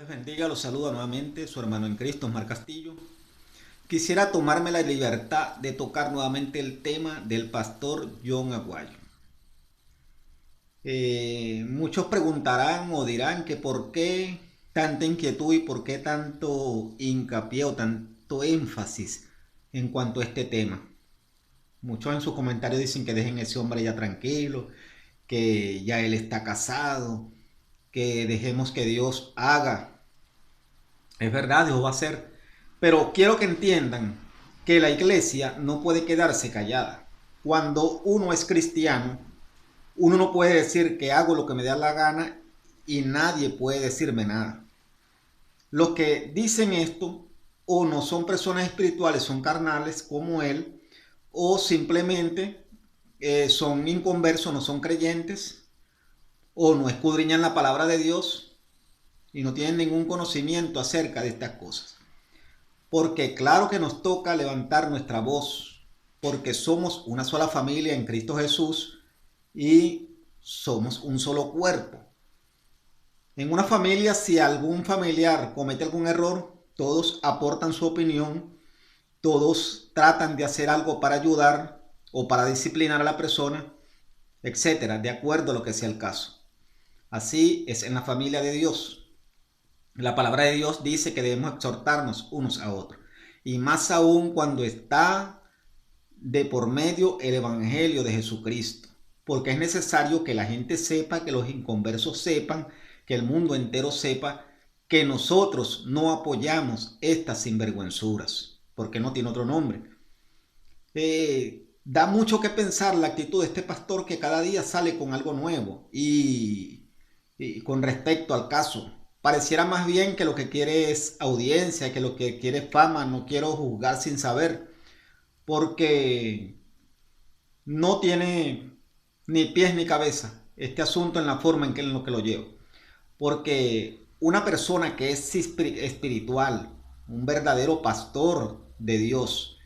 Les bendiga, los saluda nuevamente su hermano en Cristo, Osmar Castillo. Quisiera tomarme la libertad de tocar nuevamente el tema del pastor John Aguayo. Muchos preguntarán o dirán que por qué tanta inquietud y por qué tanto hincapié o tanto énfasis en cuanto a este tema. Muchos en sus comentarios dicen que dejen a ese hombre ya tranquilo, que ya él está casado, que dejemos que Dios haga. Es verdad, Dios va a hacer. Pero quiero que entiendan que la iglesia no puede quedarse callada. Cuando uno es cristiano, uno no puede decir que hago lo que me da la gana y nadie puede decirme nada. Los que dicen esto o no son personas espirituales, son carnales como él, o simplemente son inconversos, no son creyentes, o no escudriñan la palabra de Dios y no tienen ningún conocimiento acerca de estas cosas. Porque claro que nos toca levantar nuestra voz, porque somos una sola familia en Cristo Jesús y somos un solo cuerpo. En una familia, si algún familiar comete algún error, todos aportan su opinión, todos tratan de hacer algo para ayudar o para disciplinar a la persona, etcétera, de acuerdo a lo que sea el caso. Así es en la familia de Dios. La palabra de Dios dice que debemos exhortarnos unos a otros. Y más aún cuando está de por medio el Evangelio de Jesucristo. Porque es necesario que la gente sepa, que los inconversos sepan, que el mundo entero sepa que nosotros no apoyamos estas sinvergüenzuras. Porque no tiene otro nombre. Da mucho que pensar la actitud de este pastor que cada día sale con algo nuevo. Y con respecto al caso, pareciera más bien que lo que quiere es audiencia, que lo que quiere es fama. No quiero juzgar sin saber, porque no tiene ni pies ni cabeza este asunto en la forma en lo que lo lleva. Porque una persona que es espiritual, un verdadero pastor de Dios,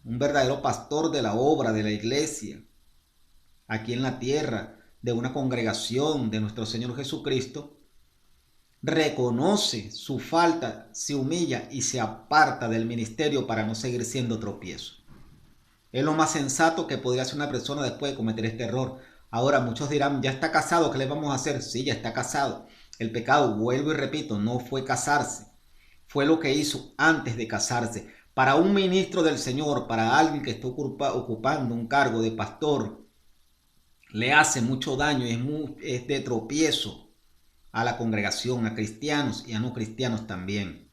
un verdadero pastor de la obra de la iglesia, aquí en la tierra, de una congregación de nuestro Señor Jesucristo, reconoce su falta, se humilla y se aparta del ministerio para no seguir siendo tropiezo. Es lo más sensato que podría hacer una persona después de cometer este error. Ahora muchos dirán, ya está casado, ¿qué le vamos a hacer? Sí, ya está casado. El pecado, vuelvo y repito, no fue casarse. Fue lo que hizo antes de casarse. Para un ministro del Señor, para alguien que está ocupando un cargo de pastor, le hace mucho daño, es de tropiezo a la congregación, a cristianos y a no cristianos también.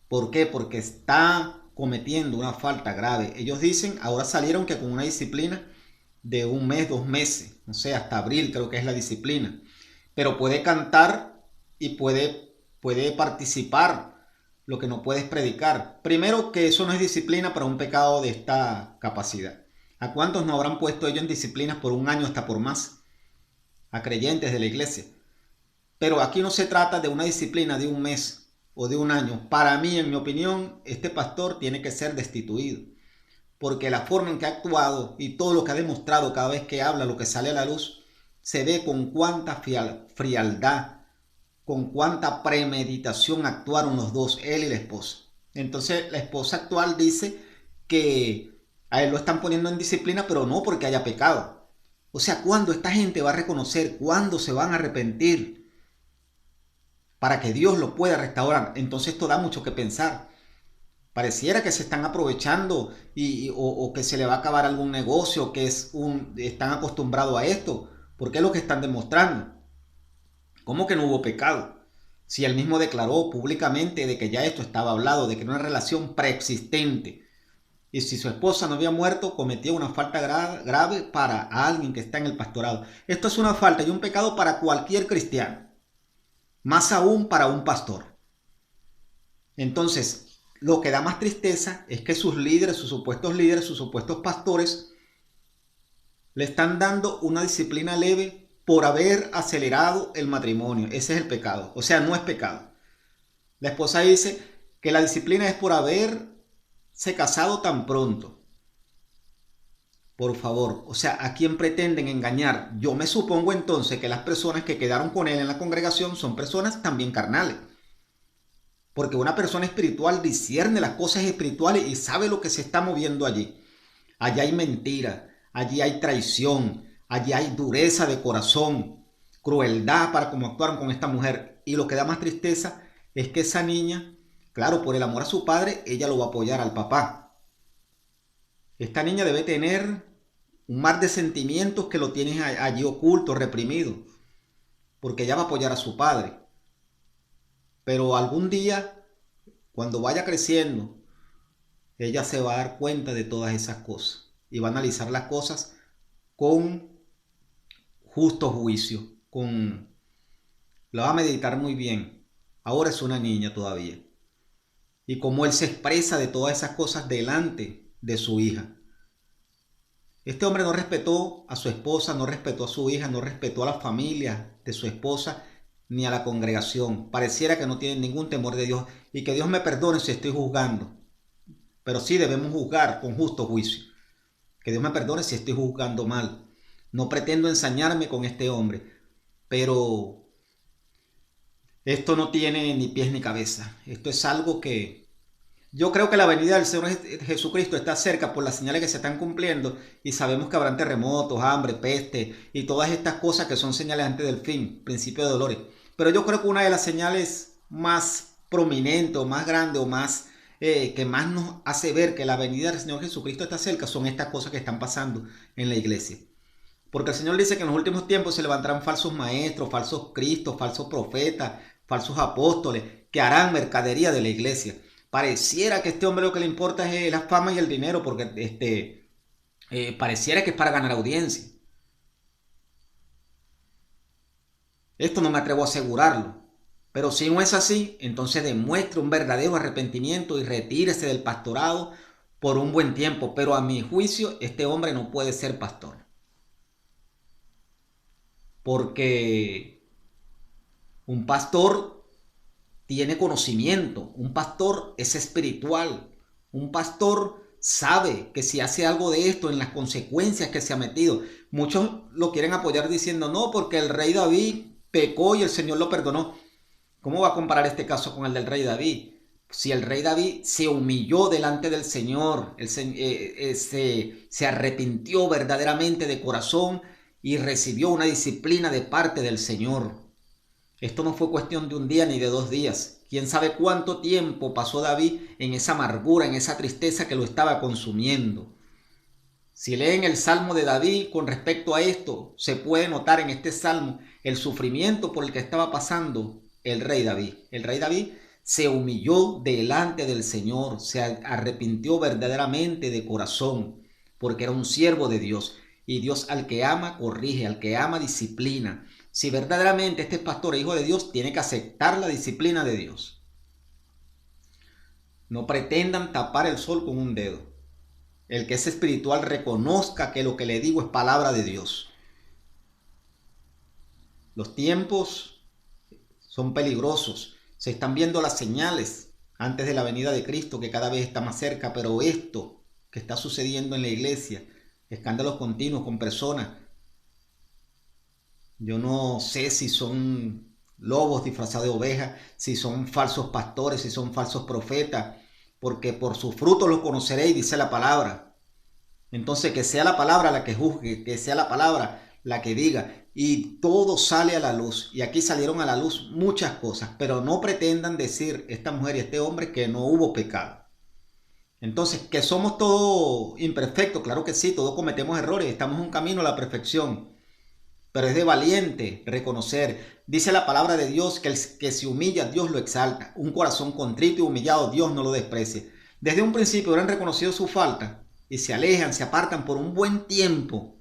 ¿Por qué? Porque está cometiendo una falta grave. Ellos dicen, ahora salieron que con una disciplina de un mes, 2 meses, no sé, hasta abril creo que es la disciplina. Pero puede cantar y puede participar, lo que no puede es predicar. Primero, que eso no es disciplina para un pecado de esta capacidad. ¿A cuántos no habrán puesto ellos en disciplinas por un año hasta por más? A creyentes de la iglesia. Pero aquí no se trata de una disciplina de un mes o de un año. Para mí, en mi opinión, este pastor tiene que ser destituido. Porque la forma en que ha actuado y todo lo que ha demostrado cada vez que habla, lo que sale a la luz, se ve con cuánta frialdad, con cuánta premeditación actuaron los dos, él y la esposa. Entonces la esposa actual dice que a él lo están poniendo en disciplina, pero no porque haya pecado. O sea, ¿cuándo esta gente va a reconocer? ¿Cuándo se van a arrepentir? Para que Dios lo pueda restaurar. Entonces esto da mucho que pensar. Pareciera que se están aprovechando o que se le va a acabar algún negocio, que están acostumbrados a esto. Porque es lo que están demostrando. ¿Cómo que no hubo pecado? Si él mismo declaró públicamente de que ya esto estaba hablado, de que era una relación preexistente. Y si su esposa no había muerto, cometía una falta grave para alguien que está en el pastorado. Esto es una falta y un pecado para cualquier cristiano. Más aún para un pastor. Entonces, lo que da más tristeza es que sus líderes, sus supuestos pastores, le están dando una disciplina leve por haber acelerado el matrimonio. Ese es el pecado. O sea, no es pecado. La esposa dice que la disciplina es por haberse casado tan pronto. Por favor, o sea, ¿a quién pretenden engañar? Yo me supongo entonces que las personas que quedaron con él en la congregación son personas también carnales. Porque una persona espiritual discierne las cosas espirituales y sabe lo que se está moviendo allí. Allí hay mentira, allí hay traición, allí hay dureza de corazón, crueldad para cómo actuaron con esta mujer. Y lo que da más tristeza es que esa niña, claro, por el amor a su padre, ella lo va a apoyar al papá. Esta niña debe tener un mar de sentimientos que lo tienen allí oculto, reprimido, porque ella va a apoyar a su padre. Pero algún día, cuando vaya creciendo, ella se va a dar cuenta de todas esas cosas y va a analizar las cosas con justo juicio, la va a meditar muy bien. Ahora es una niña todavía. Y cómo él se expresa de todas esas cosas delante de su hija. Este hombre no respetó a su esposa, no respetó a su hija, no respetó a la familia de su esposa ni a la congregación. Pareciera que no tiene ningún temor de Dios y que Dios me perdone si estoy juzgando. Pero sí debemos juzgar con justo juicio. Que Dios me perdone si estoy juzgando mal. No pretendo ensañarme con este hombre, pero esto no tiene ni pies ni cabeza. Esto es algo que yo creo que la venida del Señor Jesucristo está cerca por las señales que se están cumpliendo y sabemos que habrán terremotos, hambre, peste y todas estas cosas que son señales antes del fin, principio de dolores. Pero yo creo que una de las señales más prominentes o más grandes o más que más nos hace ver que la venida del Señor Jesucristo está cerca son estas cosas que están pasando en la iglesia. Porque el Señor dice que en los últimos tiempos se levantarán falsos maestros, falsos cristos, falsos profetas, falsos apóstoles, que harán mercadería de la iglesia. Pareciera que a este hombre lo que le importa es la fama y el dinero, porque pareciera que es para ganar audiencia. Esto no me atrevo a asegurarlo. Pero si no es así, entonces demuestre un verdadero arrepentimiento y retírese del pastorado por un buen tiempo. Pero a mi juicio, este hombre no puede ser pastor. Porque un pastor tiene conocimiento, un pastor es espiritual, un pastor sabe que si hace algo de esto en las consecuencias que se ha metido. Muchos lo quieren apoyar diciendo no, porque el rey David pecó y el Señor lo perdonó. ¿Cómo va a comparar este caso con el del rey David? Si el rey David se humilló delante del Señor, se arrepintió verdaderamente de corazón y recibió una disciplina de parte del Señor. Esto no fue cuestión de un día ni de 2 días. Quién sabe cuánto tiempo pasó David en esa amargura, en esa tristeza que lo estaba consumiendo. Si leen el Salmo de David con respecto a esto, se puede notar en este Salmo el sufrimiento por el que estaba pasando el rey David. El rey David se humilló delante del Señor, se arrepintió verdaderamente de corazón, porque era un siervo de Dios. Y Dios al que ama corrige, al que ama disciplina. Si verdaderamente este pastor es hijo de Dios, tiene que aceptar la disciplina de Dios. No pretendan tapar el sol con un dedo. El que es espiritual reconozca que lo que le digo es palabra de Dios. Los tiempos son peligrosos. Se están viendo las señales antes de la venida de Cristo, que cada vez está más cerca. Pero esto que está sucediendo en la iglesia, escándalos continuos con personas, yo no sé si son lobos disfrazados de ovejas, si son falsos pastores, si son falsos profetas, porque por sus frutos los conoceréis, dice la palabra. Entonces que sea la palabra la que juzgue, que sea la palabra la que diga, y todo sale a la luz. Y aquí salieron a la luz muchas cosas, pero no pretendan decir esta mujer y este hombre que no hubo pecado. Entonces, que somos todos imperfectos, claro que sí, todos cometemos errores, estamos en un camino a la perfección. Pero es de valiente reconocer. Dice la palabra de Dios que el que se humilla, Dios lo exalta. Un corazón contrito y humillado, Dios no lo desprecia. Desde un principio habrán reconocido su falta y se alejan, se apartan por un buen tiempo.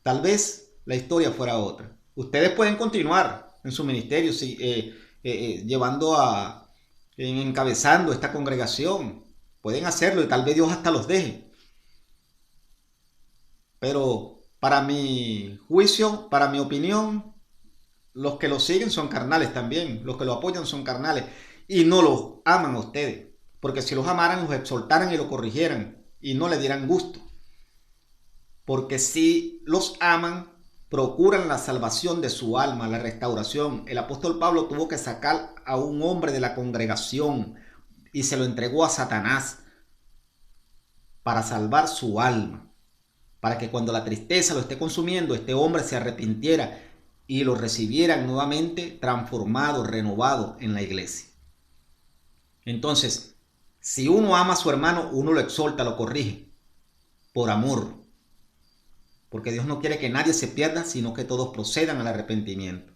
Tal vez la historia fuera otra. Ustedes pueden continuar en su ministerio, encabezando esta congregación. Pueden hacerlo y tal vez Dios hasta los deje. Pero para mi juicio, para mi opinión, los que lo siguen son carnales también. Los que lo apoyan son carnales. Y no los aman a ustedes. Porque si los amaran, los exhortaran y los corrigieran. Y no le dieran gusto. Porque si los aman, procuran la salvación de su alma, la restauración. El apóstol Pablo tuvo que sacar a un hombre de la congregación y se lo entregó a Satanás para salvar su alma, para que cuando la tristeza lo esté consumiendo, este hombre se arrepintiera y lo recibieran nuevamente transformado, renovado en la iglesia. Entonces, si uno ama a su hermano, uno lo exhorta, lo corrige, por amor, porque Dios no quiere que nadie se pierda, sino que todos procedan al arrepentimiento.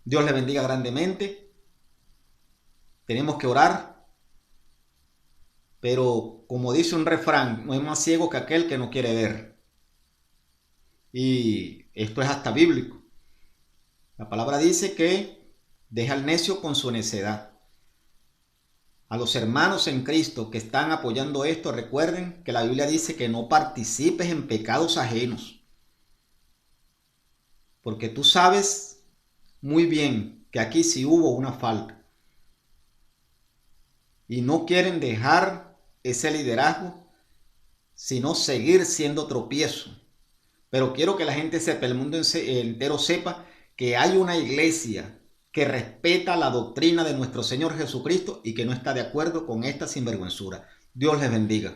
Dios le bendiga grandemente. Tenemos que orar, pero como dice un refrán, no es más ciego que aquel que no quiere ver. Y esto es hasta bíblico. La palabra dice que deja al necio con su necedad. A los hermanos en Cristo que están apoyando esto, recuerden que la Biblia dice que no participes en pecados ajenos. Porque tú sabes muy bien que aquí sí hubo una falta. Y no quieren dejar ese liderazgo, sino seguir siendo tropiezo. Pero quiero que la gente sepa, el mundo entero sepa que hay una iglesia que respeta la doctrina de nuestro Señor Jesucristo y que no está de acuerdo con esta sinvergüenzura. Dios les bendiga.